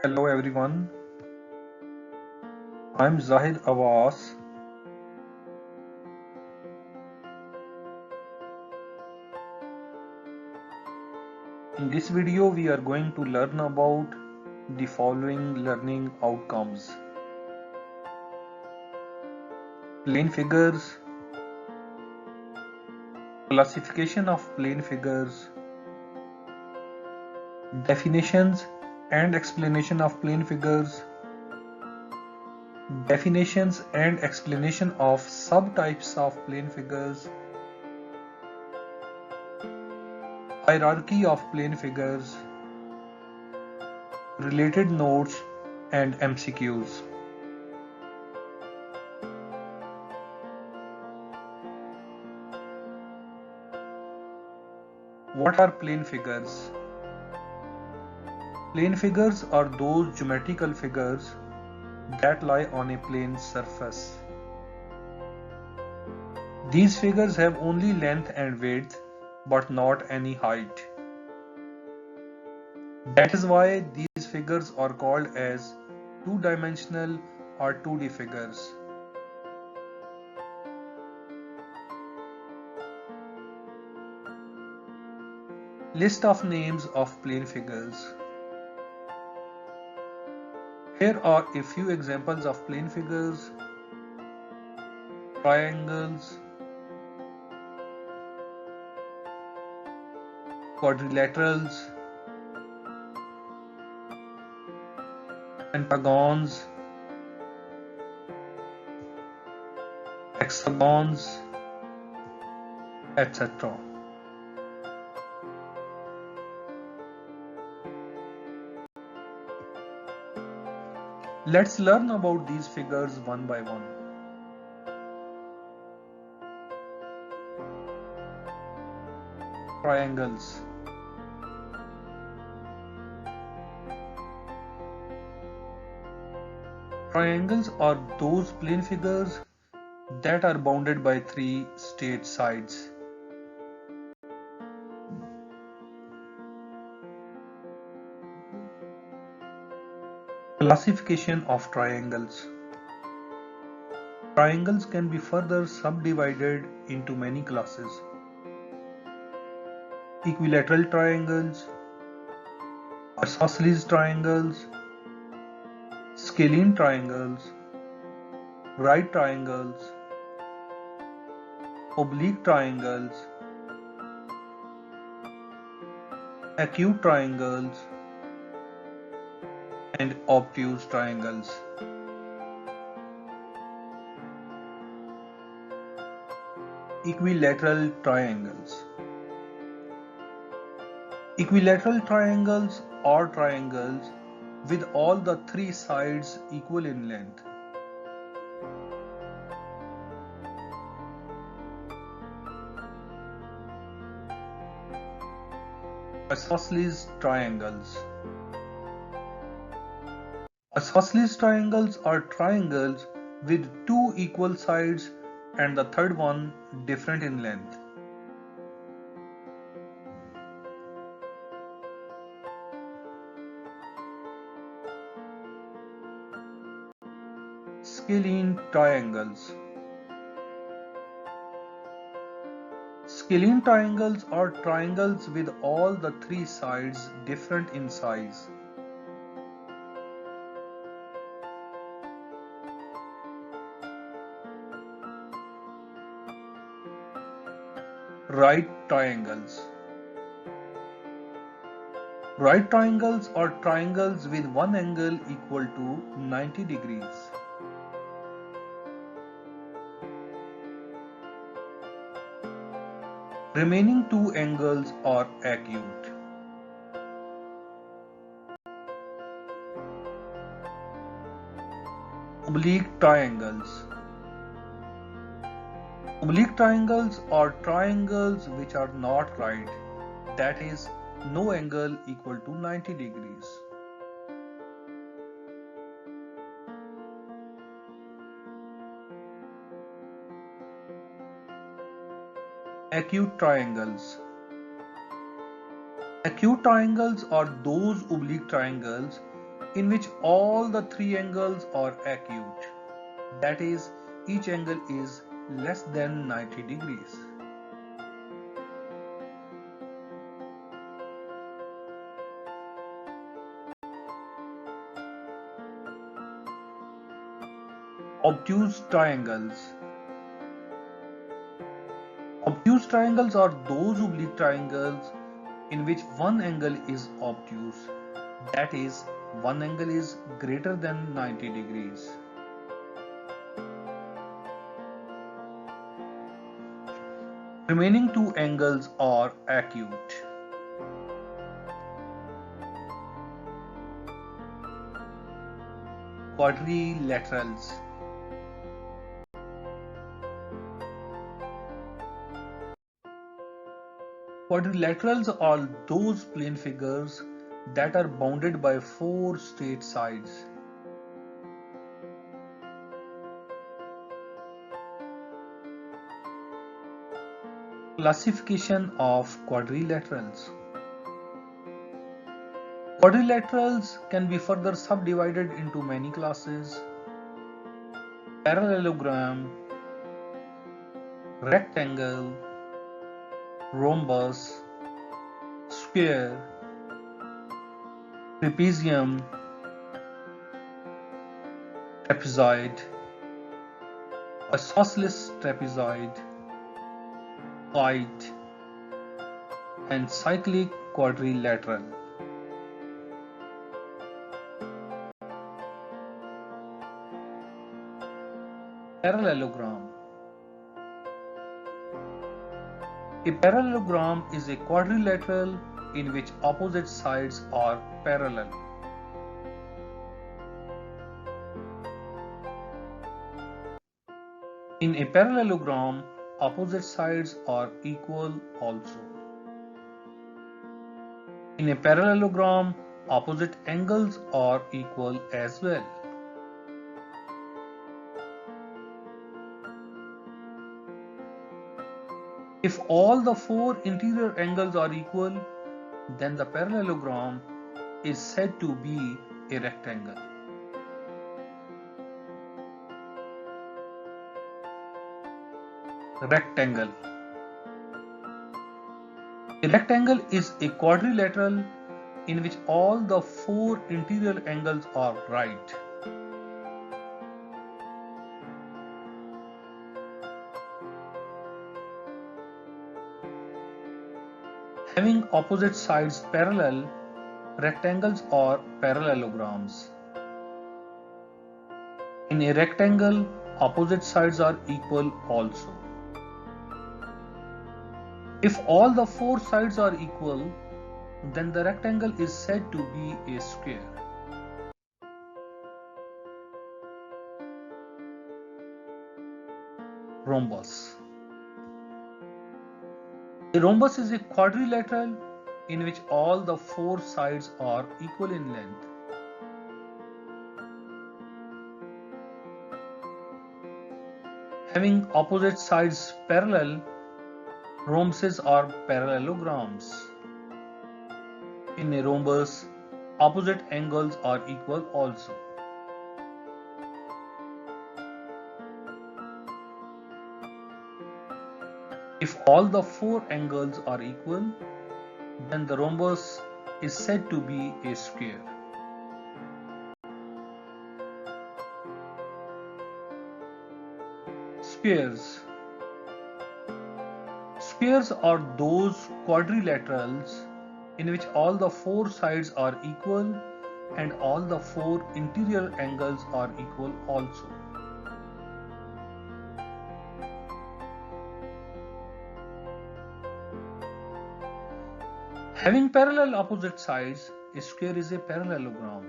Hello everyone, I'm Zahid Abbas. In this video we are going to learn about the following learning outcomes: plane figures, classification of plane figures, definitions and explanation of plane figures, definitions and explanation of subtypes of plane figures, hierarchy of plane figures, related notes and MCQs. What are plane figures? Plane figures are those geometrical figures that lie on a plane surface. These figures have only length and width, but not any height. That is why these figures are called as two-dimensional or 2D figures. List of names of plane figures. Here are a few examples of plane figures: triangles, quadrilaterals, pentagons, hexagons, etc. Let's learn about these figures one by one. Triangles. Triangles are those plane figures that are bounded by three straight sides. Classification of triangles. Triangles can be further subdivided into many classes: equilateral triangles, isosceles triangles, scalene triangles, right triangles, oblique triangles, acute triangles, and obtuse triangles. Equilateral triangles. Equilateral triangles are triangles with all the three sides equal in length. Isosceles triangles. Isosceles triangles are triangles with two equal sides and the third one different in length. Scalene triangles. Scalene triangles are triangles with all the three sides different in size. Right triangles. Right triangles are triangles with one angle equal to 90 degrees. Remaining two angles are acute. Oblique triangles. Oblique triangles are triangles which are not right, that is, no angle equal to 90 degrees. Acute triangles. Acute triangles are those oblique triangles in which all the three angles are acute. That is, each angle is less than 90 degrees. Obtuse triangles. Obtuse triangles are those oblique triangles in which one angle is obtuse. That is, one angle is greater than 90 degrees. Remaining two angles are acute. Quadrilaterals. Quadrilaterals are those plane figures that are bounded by four straight sides. Classification of quadrilaterals. Quadrilaterals can be further subdivided into many classes: parallelogram, rectangle, rhombus, square, trapezium, trapezoid, isosceles trapezoid, kite, and cyclic quadrilateral. Parallelogram. A parallelogram is a quadrilateral in which opposite sides are parallel. In a parallelogram, opposite sides are equal also. In a parallelogram, opposite angles are equal as well. If all the four interior angles are equal, then the parallelogram is said to be a rectangle. Rectangle. A rectangle is a quadrilateral in which all the four interior angles are right. Having opposite sides parallel, rectangles are parallelograms. In a rectangle, opposite sides are equal also. If all the four sides are equal, then the rectangle is said to be a square. Rhombus. A rhombus is a quadrilateral in which all the four sides are equal in length. Having opposite sides parallel, rhombuses are parallelograms. In a rhombus, opposite angles are equal also. If all the four angles are equal, then the rhombus is said to be a square. Squares. Squares are those quadrilaterals in which all the four sides are equal and all the four interior angles are equal also. Having parallel opposite sides, a square is a parallelogram.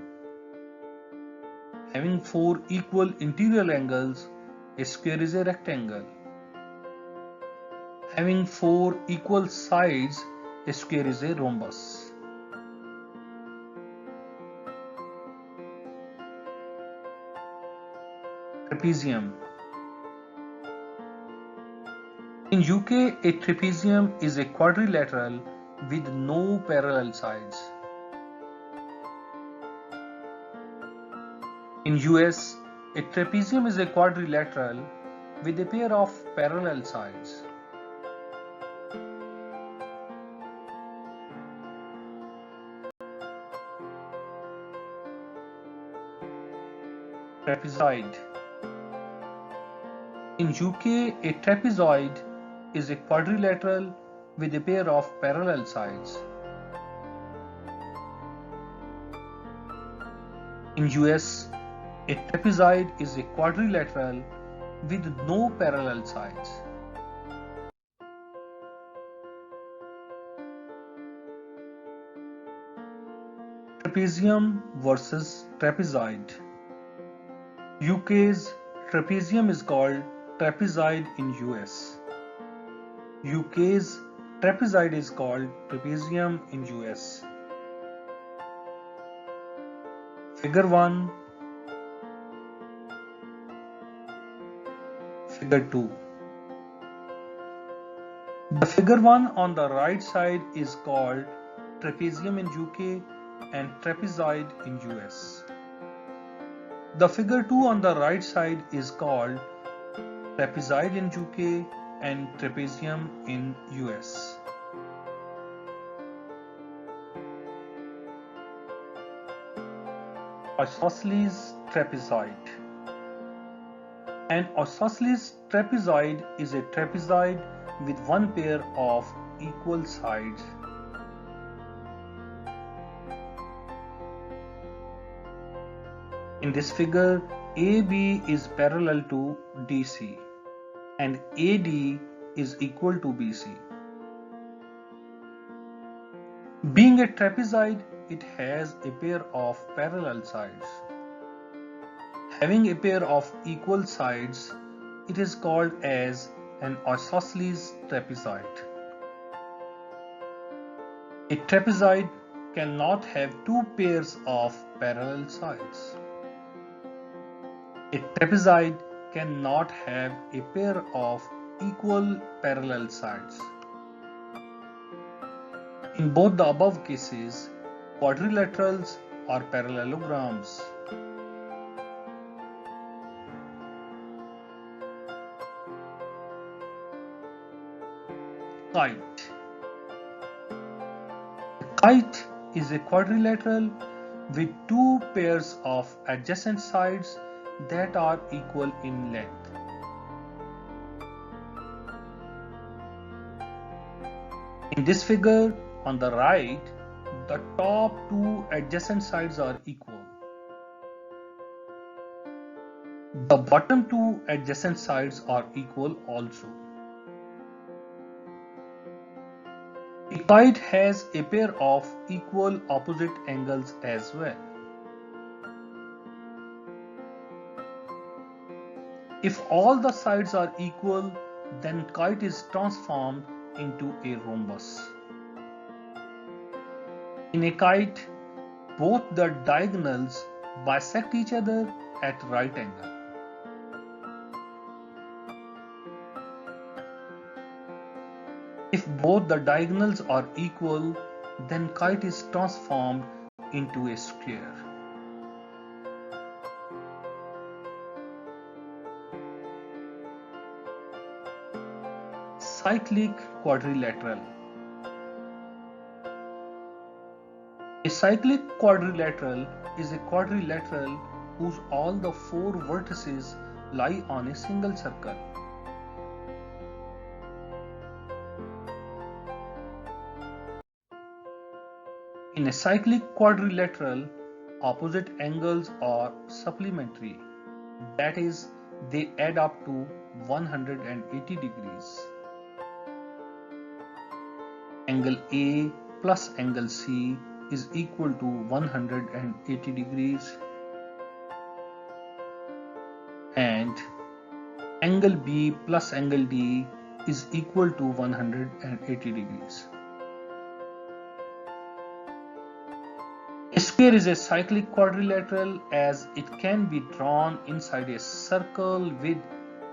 Having four equal interior angles, a square is a rectangle. Having four equal sides, a square is a rhombus. Trapezium. In UK, a trapezium is a quadrilateral with no parallel sides. In US, a trapezium is a quadrilateral with a pair of parallel sides. Trapezoid. In UK, a trapezoid is a quadrilateral with a pair of parallel sides. In US, a trapezoid is a quadrilateral with no parallel sides. Trapezium versus trapezoid. UK's trapezium is called trapezoid in US. UK's trapezoid is called trapezium in US. Figure 1, Figure 2. The figure 1 on the right side is called trapezium in UK and trapezoid in US. The figure 2 on the right side is called trapezoid in UK and trapezium in US. Isosceles trapezoid. An isosceles trapezoid is a trapezoid with one pair of equal sides. In this figure, AB is parallel to DC and AD is equal to BC. Being a trapezoid, it has a pair of parallel sides. Having a pair of equal sides, it is called as an isosceles trapezoid. A trapezoid cannot have two pairs of parallel sides. A trapezoid cannot have a pair of equal parallel sides. In both the above cases, quadrilaterals are parallelograms. Kite. A kite is a quadrilateral with two pairs of adjacent sides that are equal in length. In this figure, on the right, the top two adjacent sides are equal. The bottom two adjacent sides are equal also. A kite has a pair of equal opposite angles as well. If all the sides are equal, then kite is transformed into a rhombus. In a kite, both the diagonals bisect each other at right angle. If both the diagonals are equal, then kite is transformed into a square. Cyclic quadrilateral. A cyclic quadrilateral is a quadrilateral whose all the four vertices lie on a single circle. In a cyclic quadrilateral, opposite angles are supplementary, that is, they add up to 180 degrees. Angle A plus angle C is equal to 180 degrees and angle B plus angle D is equal to 180 degrees. A square is a cyclic quadrilateral as it can be drawn inside a circle with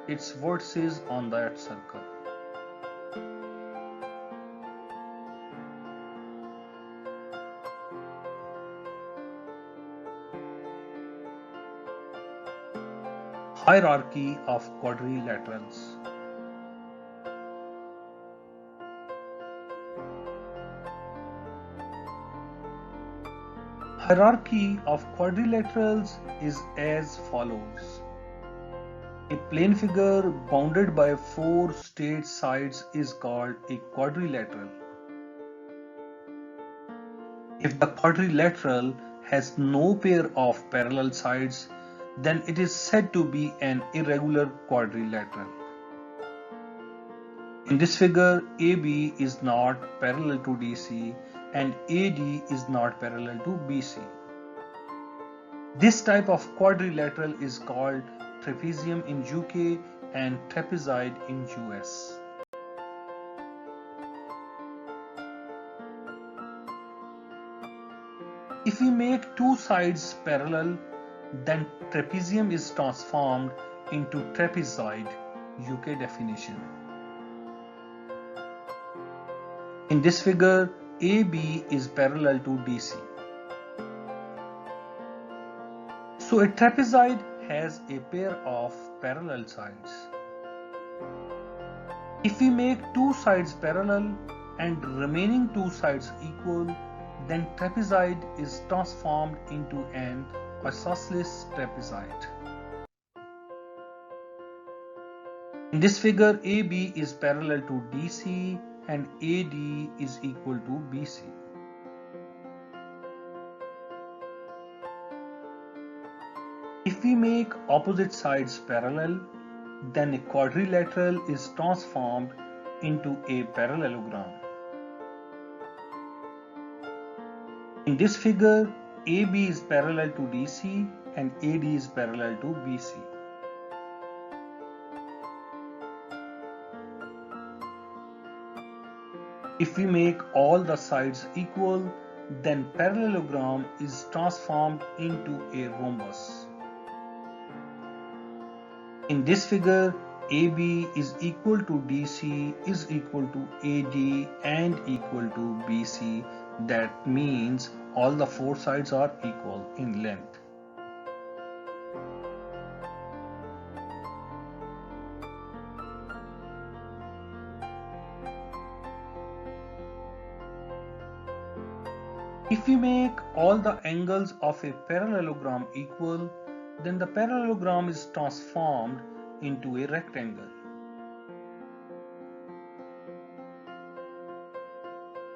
its vertices on that circle. Hierarchy of quadrilaterals. Hierarchy of quadrilaterals is as follows. A plane figure bounded by 4 straight sides is called a quadrilateral. If the quadrilateral has no pair of parallel sides, then it is said to be an irregular quadrilateral. In this figure, AB is not parallel to DC and AD is not parallel to BC. This type of quadrilateral is called trapezium in UK and trapezoid in US. If we make two sides parallel, then trapezium is transformed into trapezoid, UK definition. In this figure, AB is parallel to DC. So a trapezoid has a pair of parallel sides. If we make two sides parallel and remaining two sides equal, then trapezoid is transformed into an isosceles trapezoid. In this figure, AB is parallel to DC and AD is equal to BC. If we make opposite sides parallel, then a quadrilateral is transformed into a parallelogram. In this figure, AB is parallel to DC and AD is parallel to BC. If we make all the sides equal, then parallelogram is transformed into a rhombus. In this figure, AB is equal to DC is equal to AD and equal to BC. That means all the four sides are equal in length. If we make all the angles of a parallelogram equal, then the parallelogram is transformed into a rectangle.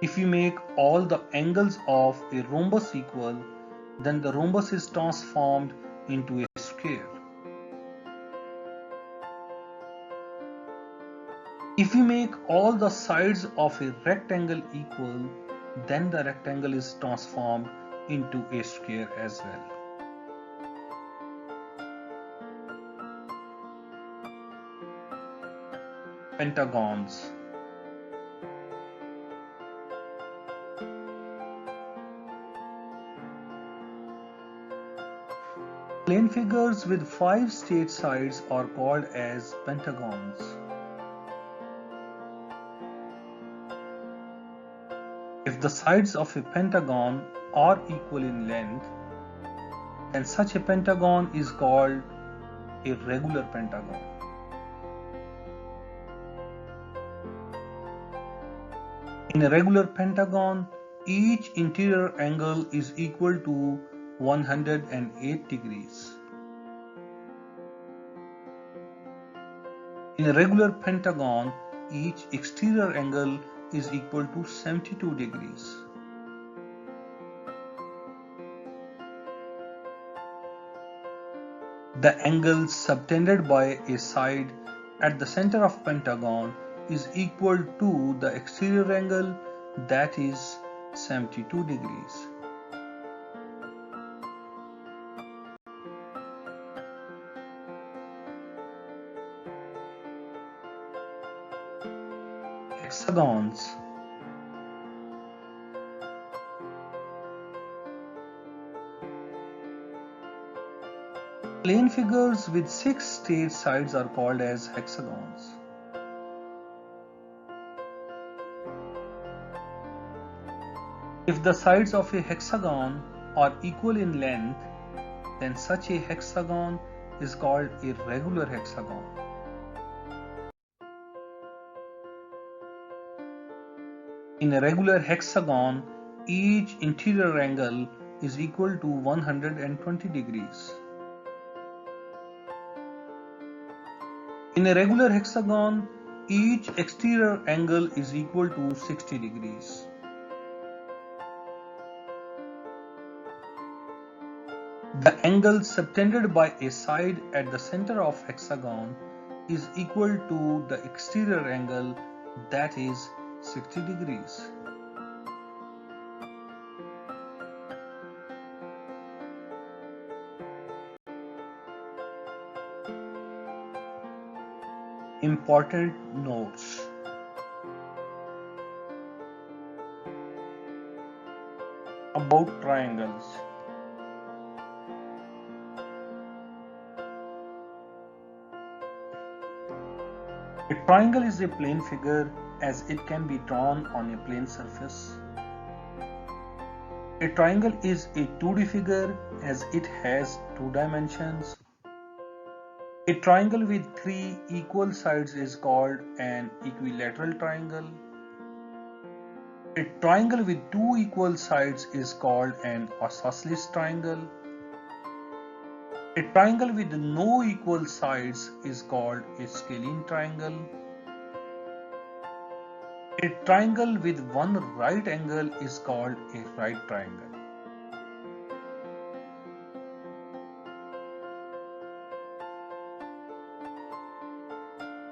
If we make all the angles of a rhombus equal, then the rhombus is transformed into a square. If we make all the sides of a rectangle equal, then the rectangle is transformed into a square as well. Pentagons. Plane figures with 5 straight sides are called as pentagons. If the sides of a pentagon are equal in length, then such a pentagon is called a regular pentagon. In a regular pentagon, each interior angle is equal to 108 degrees. In a regular pentagon, each exterior angle is equal to 72 degrees. The angle subtended by a side at the center of pentagon is equal to the exterior angle, that is 72 degrees. Hexagons. Plane figures with 6 straight sides are called as hexagons. If the sides of a hexagon are equal in length, then such a hexagon is called a regular hexagon. In a regular hexagon, each interior angle is equal to 120 degrees. In a regular hexagon, each exterior angle is equal to 60 degrees. The angle subtended by a side at the center of hexagon is equal to the exterior angle, that is 60 degrees. Important notes. About triangles. A triangle is a plane figure as it can be drawn on a plane surface. A triangle is a 2D figure as it has 2 dimensions. A triangle with 3 equal sides is called an equilateral triangle. A triangle with 2 equal sides is called an isosceles triangle. A triangle with no equal sides is called a scalene triangle. A triangle with one right angle is called a right triangle.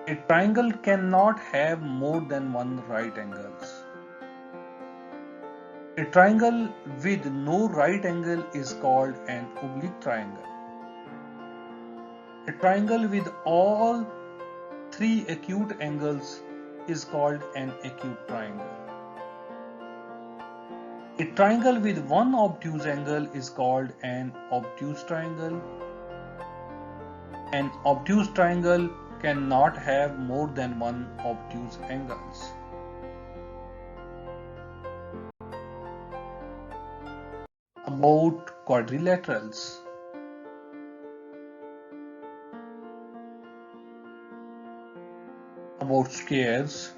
A triangle cannot have more than one right angles. A triangle with no right angle is called an oblique triangle. A triangle with all 3 acute angles is called an acute triangle. A triangle with one obtuse angle is called an obtuse triangle. An obtuse triangle cannot have more than one obtuse angles. About quadrilaterals. About squares.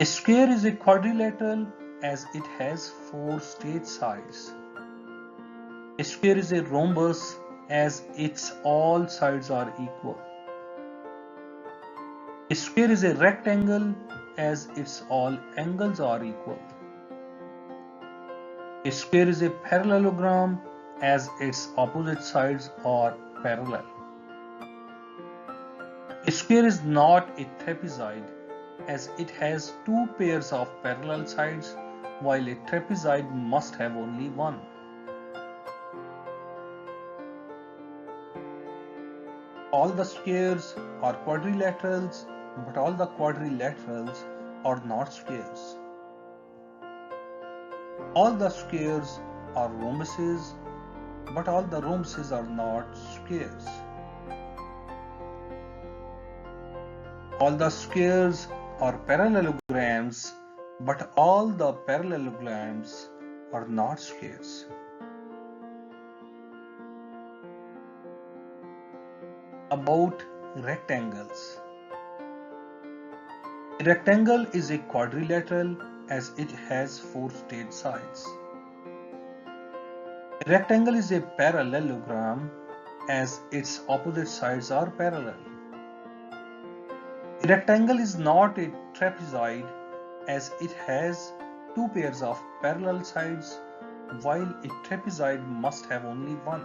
A square is a quadrilateral as it has 4 straight sides. A square is a rhombus as its all sides are equal. A square is a rectangle as its all angles are equal. A square is a parallelogram as its opposite sides are parallel. A square is not a trapezoid as it has 2 pairs of parallel sides, while a trapezoid must have only one. All the squares are quadrilaterals, but all the quadrilaterals are not squares. All the squares are rhombuses, but all the rhombuses are not squares. All the squares are parallelograms, but all the parallelograms are not squares. About rectangles. A rectangle is a quadrilateral as it has 4 straight sides. A rectangle is a parallelogram as its opposite sides are parallel. A rectangle is not a trapezoid as it has 2 pairs of parallel sides, while a trapezoid must have only one.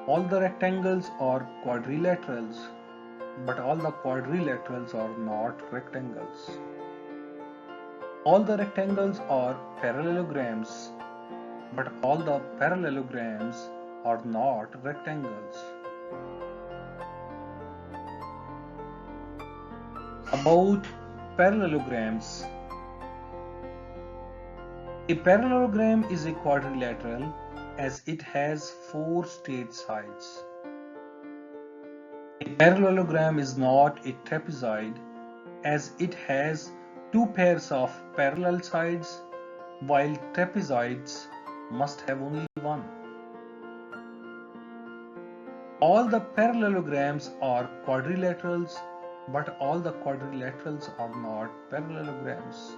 All the rectangles are quadrilaterals, but all the quadrilaterals are not rectangles. All the rectangles are parallelograms, but all the parallelograms are not rectangles. About parallelograms. A parallelogram is a quadrilateral as it has 4 straight sides. A parallelogram is not a trapezoid as it has 2 pairs of parallel sides, while trapezoids must have only one. All the parallelograms are quadrilaterals, but all the quadrilaterals are not parallelograms.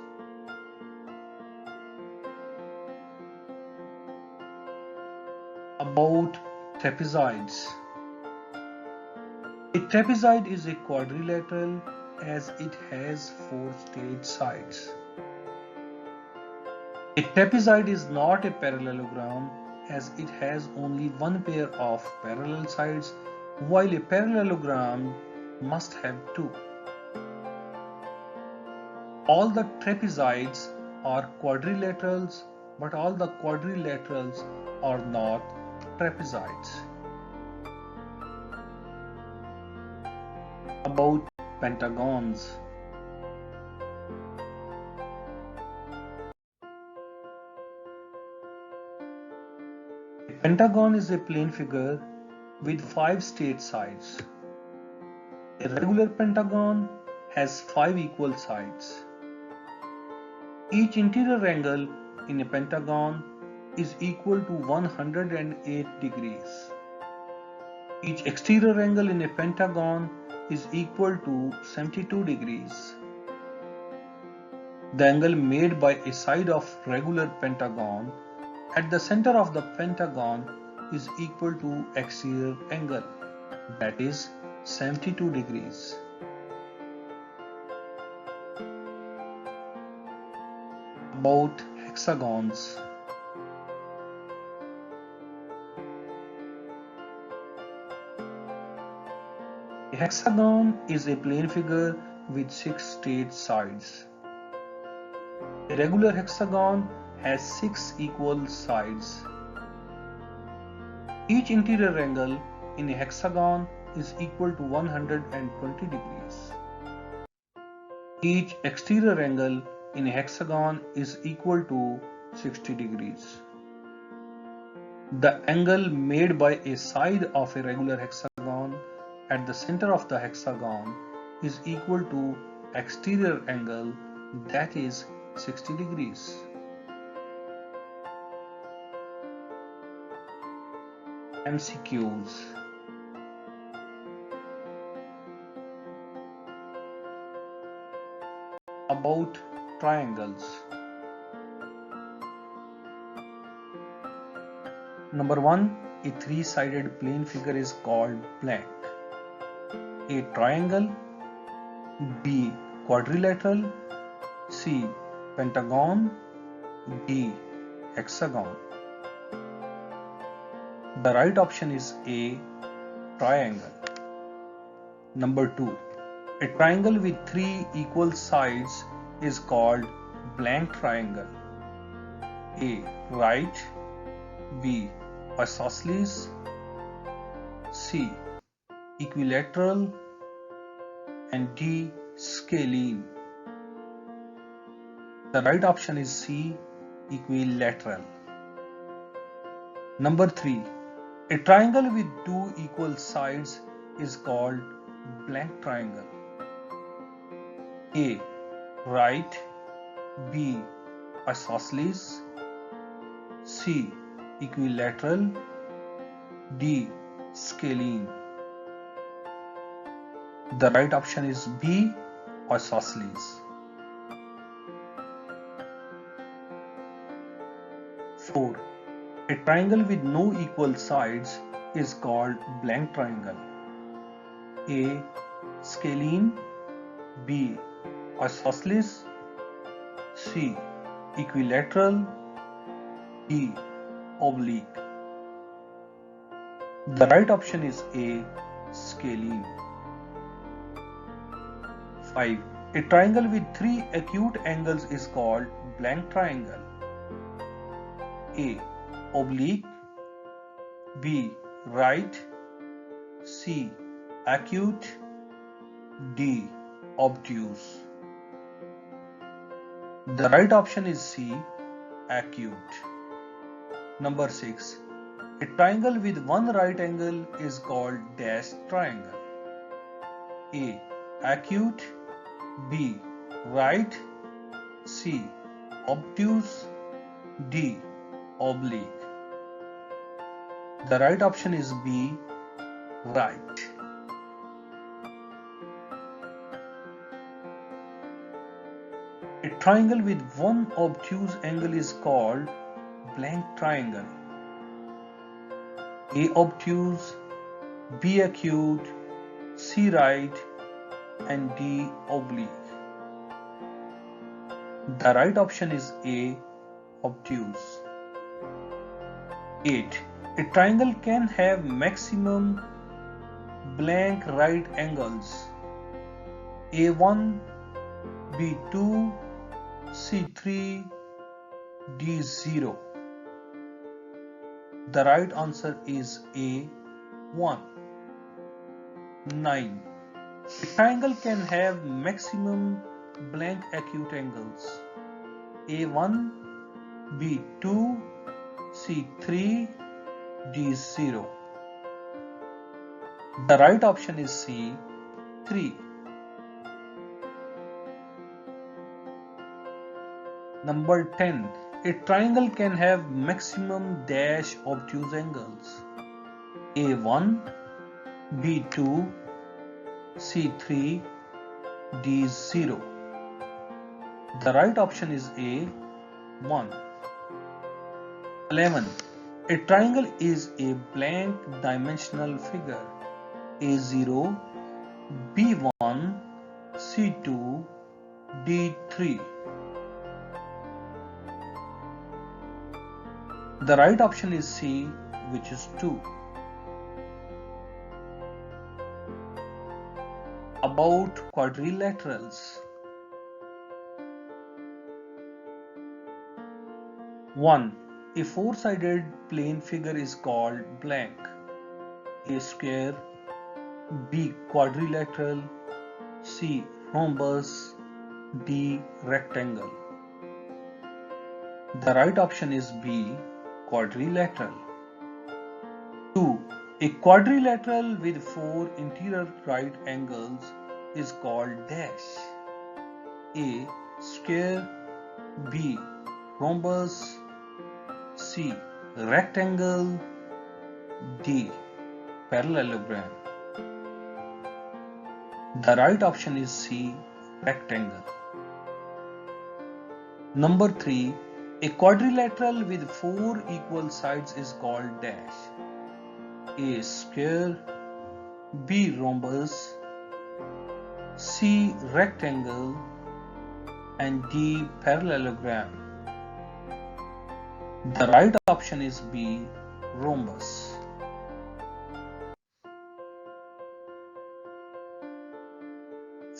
About trapezoids. A trapezoid is a quadrilateral as it has 4 straight sides. A trapezoid is not a parallelogram as it has only one pair of parallel sides, while a parallelogram must have two. All the trapezoids are quadrilaterals, but all the quadrilaterals are not trapezoids. About pentagons. A pentagon is a plane figure with 5 straight sides. A regular pentagon has 5 equal sides. Each interior angle in a pentagon is equal to 108 degrees. Each exterior angle in a pentagon is equal to 72 degrees. The angle made by a side of regular pentagon at the center of the pentagon is equal to exterior angle, that is 72 degrees. About hexagons. A hexagon is a plane figure with 6 straight sides. A regular hexagon has 6 equal sides. Each interior angle in a hexagon is equal to 120 degrees. Each exterior angle in a hexagon is equal to 60 degrees. The angle made by a side of a regular hexagon at the center of the hexagon is equal to exterior angle, that is 60 degrees. MCQs. About triangles. Number 1. A three-sided plane figure is called blank. A. Triangle. B. Quadrilateral. C. Pentagon. D. Hexagon. The right option is A. Triangle. Number 2. A triangle with 3 equal sides is called blank triangle. A. Right. B. Isosceles. C. Equilateral. And D. Scalene. The right option is C. Equilateral. Number 3. A triangle with 2 equal sides is called blank triangle. A. Right. B. Isosceles. C. Equilateral. D. Scalene. The right option is B. Isosceles. 4. A triangle with no equal sides is called blank triangle. A. Scalene. B. Isosceles. C. Equilateral. D. Oblique. The right option is A. Scalene. 5. A triangle with 3 acute angles is called blank triangle. A. Oblique. B. Right. C. Acute. D. Obtuse. The right option is C. Acute. Number 6. A triangle with one right angle is called dashed triangle. A. Acute. B. Right. C. Obtuse. D. Oblique. The right option is B. Right. A triangle with one obtuse angle is called blank triangle. A. Obtuse, B. Acute, C. Right, and D. Oblique. The right option is A. Obtuse. 8. A triangle can have maximum blank right angles A1, B2, C3, D0. The right answer is A1. 9. A triangle can have maximum blank acute angles A1, B2, C3, D0. The right option is C, 3. Number 10. A triangle can have maximum dash obtuse angles A1, B2, C3, D0. The right option is A, 1. 11. A triangle is a blank dimensional figure A0, B1, C2, D3. The right option is C, which is 2. About quadrilaterals. 1. A four-sided plane figure is called blank. A square, B quadrilateral, C rhombus, D rectangle. The right option is B, quadrilateral. 2. A quadrilateral with four interior right angles is called dash. A square, B rhombus, C rectangle, D parallelogram. The right option is C, rectangle. Number 3. A quadrilateral with four equal sides is called dash. A square, B rhombus, C rectangle, and D parallelogram. The right option is B, rhombus.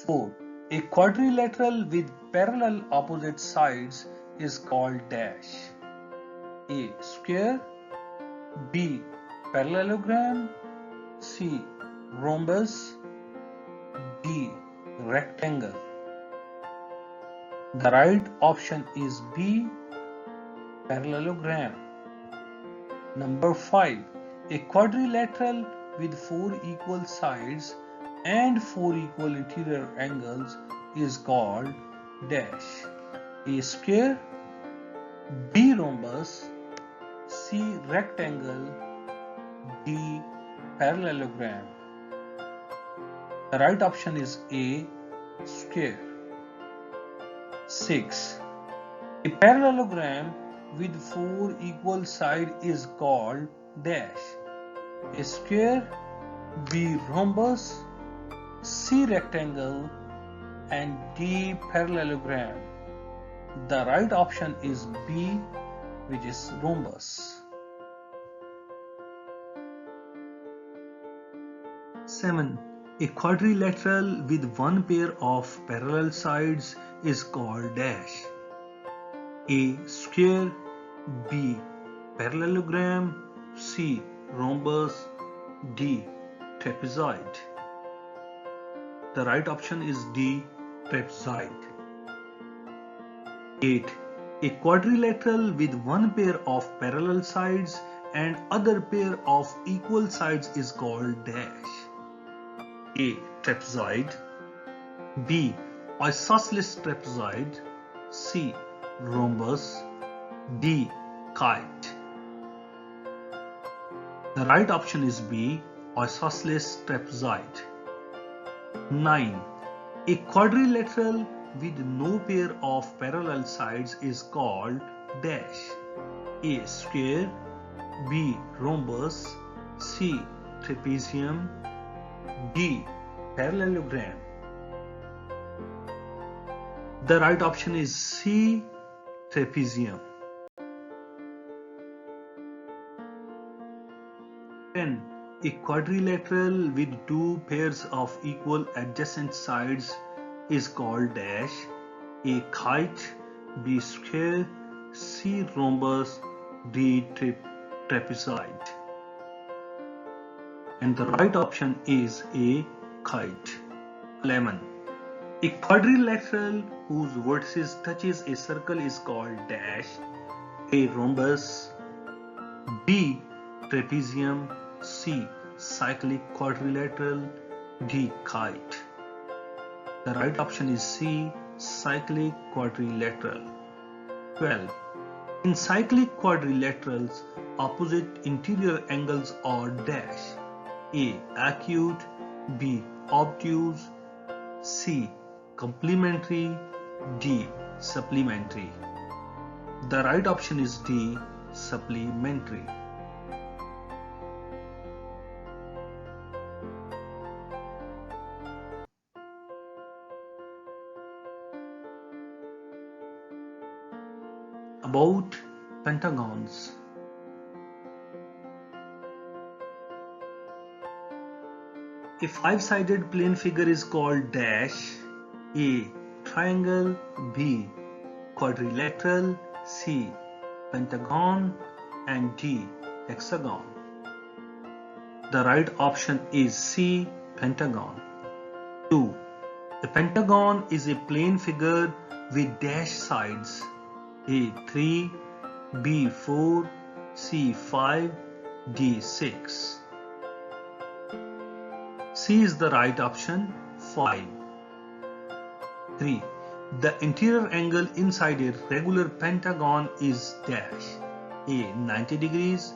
4. A quadrilateral with parallel opposite sides is called dash. A square, B parallelogram, C rhombus, D rectangle. The right option is B, parallelogram. Number 5. A quadrilateral with four equal sides and four equal interior angles is called dash. A square, B rhombus, C rectangle, D parallelogram. The right option is A, square. 6. A parallelogram with four equal sides is called dash. A square, B rhombus, C rectangle, and D parallelogram. The right option is B, which is rhombus. 7. A quadrilateral with one pair of parallel sides is called dash. A square, B parallelogram, C rhombus, D trapezoid. The right option is D, trapezoid. 8. A quadrilateral with one pair of parallel sides and other pair of equal sides is called dash. A trapezoid, B isosceles trapezoid, C rhombus, D. Kite. The right option is B. Isosceles trapezoid. 9. A quadrilateral with no pair of parallel sides is called dash. A. Square. B. Rhombus. C. Trapezium. D. Parallelogram. The right option is C. Trapezium. 10. A quadrilateral with two pairs of equal adjacent sides is called dash. A. Kite. B. Square. C. Rhombus. D. Trapezoid. And the right option is A. Kite. 11. A quadrilateral whose vertices touches a circle is called dash. A. Rhombus. B. Trapezium. C. Cyclic quadrilateral. D. Kite. The right option is C. Cyclic quadrilateral. 12. In cyclic quadrilaterals, opposite interior angles are dash. A. Acute. B. Obtuse. C. Complementary. D. Supplementary. The right option is D. Supplementary. About pentagons. A five-sided plane figure is called dash. A. Triangle. B. Quadrilateral. C. Pentagon. And D. Hexagon. The right option is C. Pentagon. 2. A pentagon is a plane figure with dash sides. A. 3. B. 4. C. 5. D. 6. C is the right option. 5. 3. The interior angle inside a regular pentagon is dash. A. 90 degrees.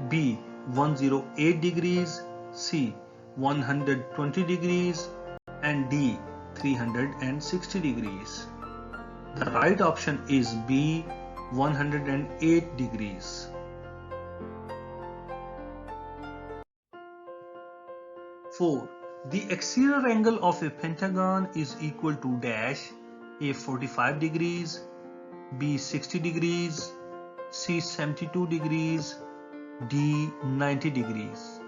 B. 108 degrees. C. 120 degrees. And D. 360 degrees. The right option is B. 108 degrees. 4. The exterior angle of a pentagon is equal to dash. A. 45 degrees. B. 60 degrees. C. 72 degrees. D. 90 degrees.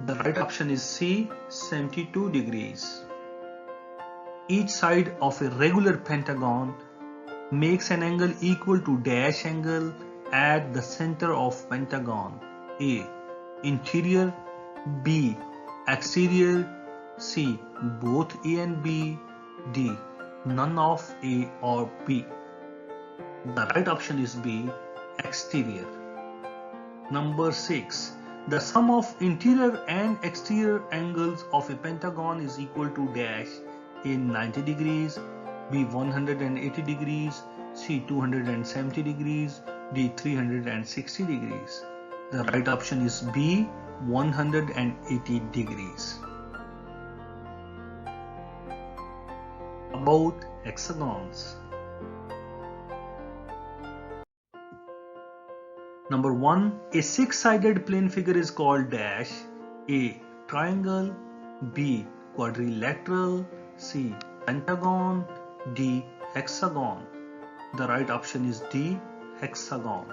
The right option is C. 72 degrees. Each side of a regular pentagon makes an angle equal to dash angle at the center of pentagon. A. Interior. B. Exterior. C. Both A and B. D. None of A or B. The right option is B. Exterior. Number 6. The sum of interior and exterior angles of a pentagon is equal to dash. A. 90 degrees. B. 180 degrees. C. 270 degrees. D. 360 degrees. The right option is B. 180 degrees. About hexagons. Number 1. A six-sided plane figure is called dash. A. Triangle. B. Quadrilateral. C. Pentagon. D. Hexagon. The right option is D. Hexagon.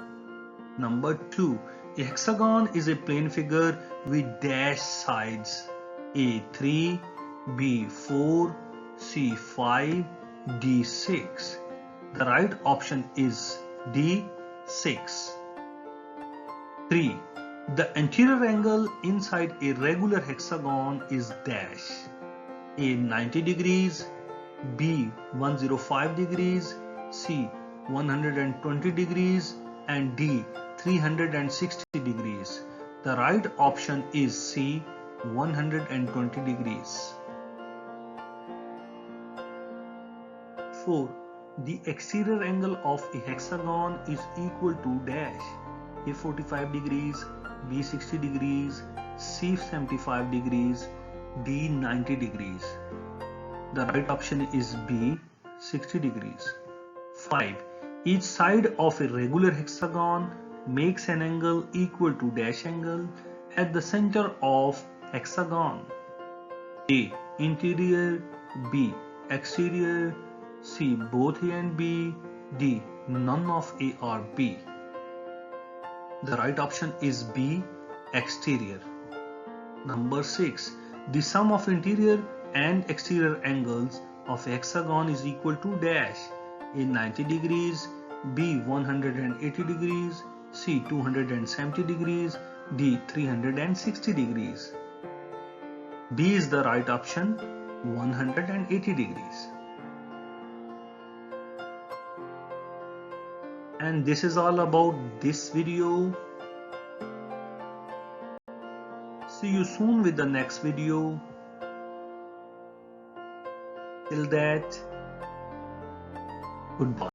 Number 2. A hexagon is a plane figure with dash sides. A. 3. B. 4. C. 5. D. 6. The right option is D. 6. 3. The interior angle inside a regular hexagon is dash. A. 90 degrees. B. 105 degrees. C. 120 degrees. And D. 360 degrees. The right option is C. 120 degrees. 4. The exterior angle of a hexagon is equal to dash. A 45 degrees, B 60 degrees, C 75 degrees, D 90 degrees. The right option is B 60 degrees. 5. Each side of a regular hexagon makes an angle equal to dash angle at the center of hexagon. A. Interior, B. Exterior, C. Both A and B, D. None of A or B. The right option is B. Exterior. Number 6. The sum of interior and exterior angles of a hexagon is equal to dash. A 90 degrees, B 180 degrees, C 270 degrees, D 360 degrees. B is the right option, 180 degrees. And this is all about this video. See you soon with the next video. Till that, goodbye.